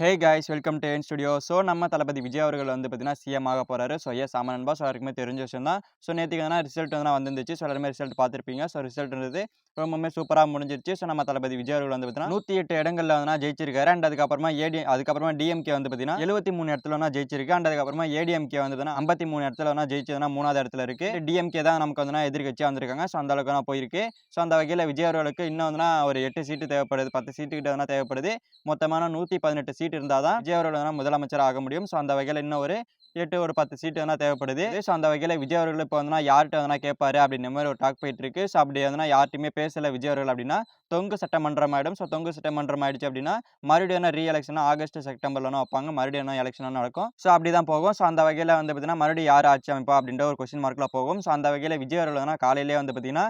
Hey guys welcome to N studio. So நம்ம தளபதி விஜய் அவர்கள் வந்து பார்த்தீங்கன்னா சிஎம் ஆக போறாரு. ஸோ எஸ் ஆமா நண்பா. ஸோ யாருக்குமே தெரிஞ்ச விஷயம் தான். ஸோ நேற்றுக்கு எதனா ரிசல்ட் வந்து வந்துருந்துச்சு. ஸோ எல்லாருமே ரிசல்ட் பார்த்துருப்பீங்க. ஸோ ரிசல்ட் இருந்தது ரொம்பவுமே சூப்பராக முடிஞ்சிருச்சு. ஸோ நம்ம தளபதி விஜய் அவர்கள் வந்து பார்த்தீங்கன்னா 108 இடங்கள்ல வந்து ஜெயிச்சிருக்காரு. அண்ட் அதுக்கப்புறமா டிஎம்கே வந்து பார்த்தீங்கன்னா 73 இடத்துல வந்து ஜெயிச்சிருக்கு. அண்ட் அதுக்கப்புறமா ஏடிஎம்கே வந்து 53 இடத்துல வந்து ஜெயிச்சதுனா 3வது இடத்துல இருக்கு. டிஎம்கே தான் நமக்கு வந்து எதிர்கட்சியாக வந்திருக்காங்க. ஸோ அந்த அளவுக்கு தான் போயிருக்கு. ஸோ அந்த வகையில் விஜய் அவர்களுக்கு இன்னும் வந்து ஒரு 8 சீட்டு தேவைப்படுது, 10 சீட்டு கிட்ட வந்து தேவைப்படுது. மொத்தமான 118 சீட் இருந்தால் தான் விஜய் அவர்கள் முதலமைச்சர் ஆக முடியும். ஸோ அந்த வகையில் இன்னும் ஒரு 10 சீட்டு வந்து தேவைப்படுது. ஸோ அந்த வகையில் விஜய் அவர்கள் இப்போ வந்து யார்கிட்ட வந்து கேட்பாரு அப்படின்ற மாதிரி ஒரு டாக் போயிட்டு இருக்கு. ஸோ அப்படி வந்து யார்ட்டையுமே பேசல விஜய் அவர்கள் அப்படின்னா தொங்கு சட்டமன்றம் ஆயிடும். ஸோ தொங்கு சட்டமன்றம் ஆயிடுச்சு அப்படின்னா மறுபடியும் ரீ எலெக்ஷன் ஆகஸ்ட் செப்டம்பர்ல வைப்பாங்க. மறுபடியும் எலெக்ஷன் நடக்கும். ஸோ அப்படிதான் போகும். ஸோ அந்த வகையில் வந்து பார்த்தீங்கன்னா மறுபடியும் யார் ஆட்சி அமைப்பா அப்படின்ற ஒரு கொஸ்டின் மார்க்ல போகும். ஸோ அந்த வகையில் விஜய் அவர்கள் காலையிலேயே வந்து பார்த்தீங்கன்னா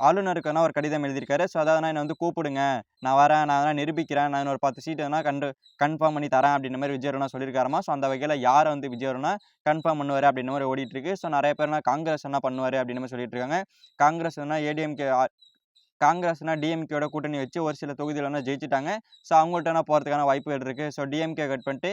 ஆளுநருக்கு ஒரு கடிதம் எழுதியிருக்காரு. ஸோ அதாவது என்னை வந்து கூப்பிடுங்க, நான் வரேன், நான் நிரூபிக்கிறேன், நான் ஒரு 10 சீட்டு கன்ஃபார்ம் பண்ணி தரேன் அப்படின்ற மாதிரி விஜய் அவர்கள் சொல்லியிருக்காராமா. ஸோ அந்த வகையில் யாரை வந்து விஜய் அவர்கள் கன்ஃபார்ம் பண்ணுவார் அப்படின்ற மாதிரி ஓடிட்டு இருக்கு. ஸோ நிறைய பேர் காங்கிரஸ் என்ன பண்ணுவார் அப்படின்னு மாதிரி சொல்லிட்டு இருக்காங்க. காங்கிரஸ்னா டிஎம்கேயோட கூட்டணி வச்சு ஒரு சில தொகுதியில் ஜெயிச்சிட்டாங்க. ஸோ அவங்கள்ட்ட போகிறதுக்கான வாய்ப்புகள் இருக்குது. ஸோ டிஎம்கே கட் பண்ணிட்டு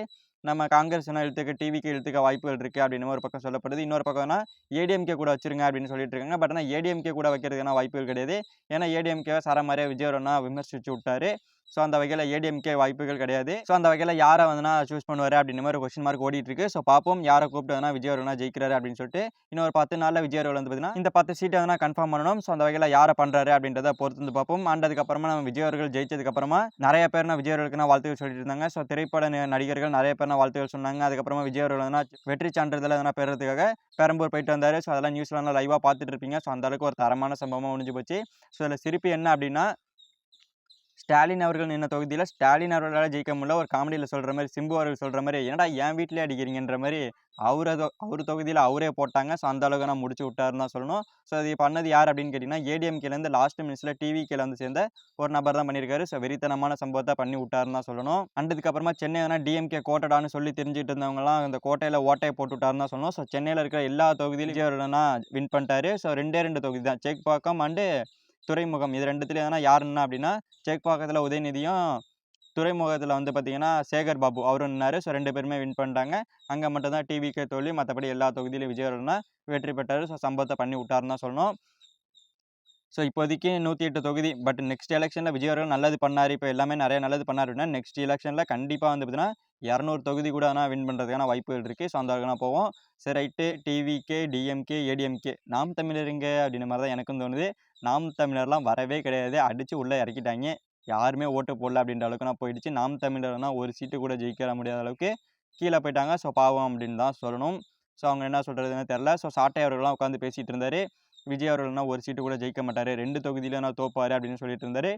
நம்ம காங்கிரஸ் இழுத்துக்க டிவிக்கு இழுத்துக்க வாய்ப்புகள் இருக்குது அப்படின்னு ஒரு பக்கம் சொல்லப்படுது. இன்னொரு பக்கம்னா ஏடிஎம்கே கூட வச்சிருங்க அப்படின்னு சொல்லிட்டு இருக்காங்க. பட் ஆனால் ஏடிஎம்கே கூட வைக்கிறதுக்கான வாய்ப்புகள் கிடையாது. ஏன்னா ஏடிஎம்கேவை சரமாரியாக விஜய் விமர்சிச்சு விட்டாரு. ஸோ அந்த வகையில் ஏடிஎம்கே வாய்ப்புகள் கிடையாது. ஸோ அந்த வகையில் யாரை வந்து சூஸ் பண்ணுவார் அப்படின்ற மாதிரி ஒரு கொஸ்டின் மார்க் ஓடிட்டு இருக்கு. ஸோ பார்ப்போம் யாரை கூப்பிட்டு விஜய் அவர்கள் ஜெயிக்கிறாரு அப்படின்னு சொல்லிட்டு. இன்னொரு 10 நாளில் விஜய் அவர்கள் வந்து பார்த்தீங்கன்னா இந்த 10 சீட்டை கன்ஃபார்ம் பண்ணணும். ஸோ அந்த வகையில் யாரை பண்ணுறாரு அப்படின்றத பொறுத்து வந்து பார்ப்போம். அண்ட் அதுக்கப்புறமா நம்ம விஜய் அவர்கள் ஜெயிச்சதுக்கப்புறமா நிறைய பேர் விஜய் அவர்களுக்கு வாழ்த்துக்கள் சொல்லிட்டு இருந்தாங்க. ஸோ திரைப்பட நடிகர்கள் நிறைய பேர் வாழ்த்துக்கள் சொன்னாங்க. அதுக்கப்புறமா விஜய் அவர்கள் வெற்றி சான்றிதழ் பெறதுக்காக பெரம்பூர் போயிட்டு வந்தார். ஸோ அதெல்லாம் நியூஸ்லாம் லைவாக பார்த்துட்டு இருப்பீங்க. ஸோ அந்த அளவுக்கு ஒரு தரமான சம்பவமாக முடிஞ்சு போச்சு. ஸோ இதில் சிரிப்பு என்ன அப்படின்னா ஸ்டாலின் அவர்கள் நின்ன தொகுதியில் ஸ்டாலின் அவர்களால் ஜெயிக்க முடியல. ஒரு காமெடியில் சொல்கிற மாதிரி சிம்பு அவர்கள் சொல்கிற மாதிரி என்னடா என் வீட்டிலே அடிக்கிறீங்கன்ற மாதிரி அவர் தொகுதியில் அவரே போட்டாங்க. ஸோ அந்த அளவுக்கு நான் முடிச்சு விட்டாருன்னு தான் சொல்லணும். ஸோ இது பண்ணது யார் அப்படின்னு கேட்டிங்கன்னா ஏடிஎம்கேலேருந்து லாஸ்ட் மினிட்ஸில் டிவிகேல வந்து சேர்ந்த ஒரு நபர் தான் பண்ணியிருக்காரு. ஸோ வெறித்தனமான சம்பவத்தை பண்ணி விட்டாருன்னு தான் சொல்லணும். அண்டதுக்கப்புறமா சென்னை டிஎம்கே கோட்டடான்னு சொல்லி தெரிஞ்சுட்டு இருந்தவங்கலாம் அந்த கோட்டையில் ஓட்டையை போட்டு விட்டாருன்னு தான் சொல்லணும். ஸோ சென்னையில் இருக்கிற எல்லா தொகுதியிலும் விஜய் வின் பண்ணிட்டாரு. ஸோ 2 தொகுதி தான் சேக்பாக்கம் அண்டு துறைமுகம். இது 2த்துல யாருன்னா அப்படின்னா சேக்பாக்கத்தில் உதயநிதியும் துறைமுகத்தில் வந்து பார்த்தீங்கன்னா சேகர் பாபு அவரும் நின்னாரு. ஸோ 2 பேருமே வின் பண்ணிட்டாங்க. அங்கே மட்டும்தான் டிவிகே தோல்வி. மற்றபடி எல்லா தொகுதியிலும் விஜய் அவர்கள் வெற்றி பெற்றார். ஸோ சம்பவத்தை பண்ணி விட்டாருன்னு தான் சொல்லணும். ஸோ இப்போதைக்கு 108 தொகுதி. பட் நெக்ஸ்ட் எலெக்ஷனில் விஜய் அவர்கள் நல்லது பண்ணார். இப்போ எல்லாமே நிறைய நல்லது பண்ணார் அப்படின்னா நெக்ஸ்ட் எலெக்ஷனில் கண்டிப்பாக வந்து பார்த்தீங்கன்னா 200 தொகுதி கூட வின் பண்ணுறதுக்கான வாய்ப்புகள் இருக்குது. ஸோ அந்த அளவுக்கு போவோம். சரி ரைட்டு. டிவிகே, டிஎம்கே, ஏடிஎம்கே நாம் தமிழருங்க அப்படின்ற மாதிரி தான் எனக்கும் தோணுது. நாம் தமிழர்லாம் வரவே கிடையாது. அடித்து உள்ளே இறக்கிட்டாங்க. யாருமே ஓட்டு போடல அப்படின்ற அளவுக்கு போயிடுச்சு. நாம் தமிழர்னா ஒரு சீட்டு கூட ஜெயிக்க முடியாத அளவுக்கு கீழே போயிட்டாங்க. ஸோ பாவம் அப்படின்னு தான் சொல்லணும். ஸோ அவங்க என்ன சொல்கிறதுன்னு தெரில. ஸோ சாட்டை அவர்கள்லாம் உட்காந்து பேசிகிட்டு இருந்தார். விஜய் அவர்கள்னா ஒரு சீட்டு கூட ஜெயிக்க மாட்டார், 2 தொகுதியில தோப்பாரு அப்படின்னு சொல்லிட்டு இருந்தாரு.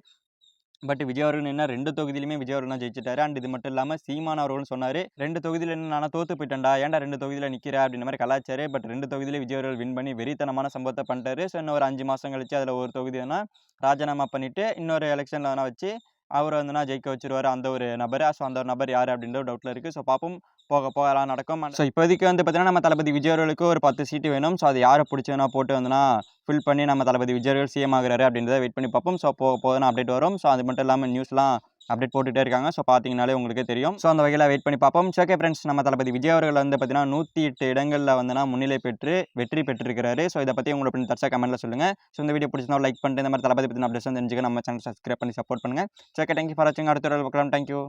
பட் விஜய் அவர்கள் என்ன 2 தொகுதியிலுமே விஜய் அவர்கள் ஜெயிச்சிட்டாரு. அண்ட் இது மட்டும் இல்லாமல் சீமான் அவர்களும் சொன்னார் 2 தொகுதியில் என்ன நான் தோத்து போயிட்டேன்டா, ஏன்டா 2 தொகுதியில் நிற்கிற அப்படின்ற மாதிரி கலாச்சாரு. பட் 2 தொகுதியிலே விஜய் அவர்கள் வின் பண்ணி வெறித்தனமான சம்பவத்தை பண்ணிட்டாரு. ஸோ இன்னும் ஒரு 5 மாதம் கழிச்சு அதில் ஒரு தொகுதி ராஜினாமா பண்ணிவிட்டு இன்னொரு எலெக்ஷனில் வச்சு அவர் ஜெயிக்க வச்சிருவார் அந்த ஒரு நபர். ஸோ அந்த ஒரு நபர் யார் அப்படின்ற ஒரு டவுட்டில் இருக்குது. ஸோ பார்ப்போம் போக போக எல்லாம் நடக்கும். ஸோ இப்போதைக்கு வந்து பார்த்தீங்கன்னா நம்ம தளபதி விஜய் அவர்களுக்கு ஒரு 10 சீட்டு வேணும். ஸோ அது யாரை பிடிச்சதுனா போட்டு ஃபில் பண்ணி நம்ம தளபதி விஜய் அவர்கள் சிஎம் ஆகிறாரு அப்படின்றத வெயிட் பண்ணி பார்ப்போம். ஸோ போக போதும் அப்டேட் வரும். ஸோ அது மட்டும் இல்லாமல் நியூஸ்லாம் அப்டேட் போட்டுகிட்டே இருக்காங்க. ஸோ பார்த்தீங்கனாலே உங்களுக்கே தெரியும். ஸோ அந்த வகையில் வெயிட் பண்ணி பார்ப்போம். ஸோ ஓகே ஃப்ரெண்ட்ஸ், நம்ம தளபதி விஜய் அவர்கள் வந்து பார்த்தீங்கன்னா 108 இடங்களில் முன்னிலை பெற்று வெற்றி பெற்றிருக்கிறாரு. ஸோ இதை பற்றி உங்களுக்கு தர்ச்சா கமெண்ட்டில் சொல்லுங்கள். ஸோ இந்த வீடியோ பிடிச்சிருந்தா லைக் பண்ணிட்டு இந்த மாதிரி தளபதி பற்றி அப்டேட்ஸ் தெரிஞ்சுக்க நம்ம சேனல் சப்ஸ்கிரைப் பண்ணி சப்போர்ட் பண்ணுங்கள். ஸோ ஓகே, தேங்க்யூ ஃபார் வாட்சிங். அடுத்த வீடியோவில் பார்க்கலாம். தேங்க்யூ.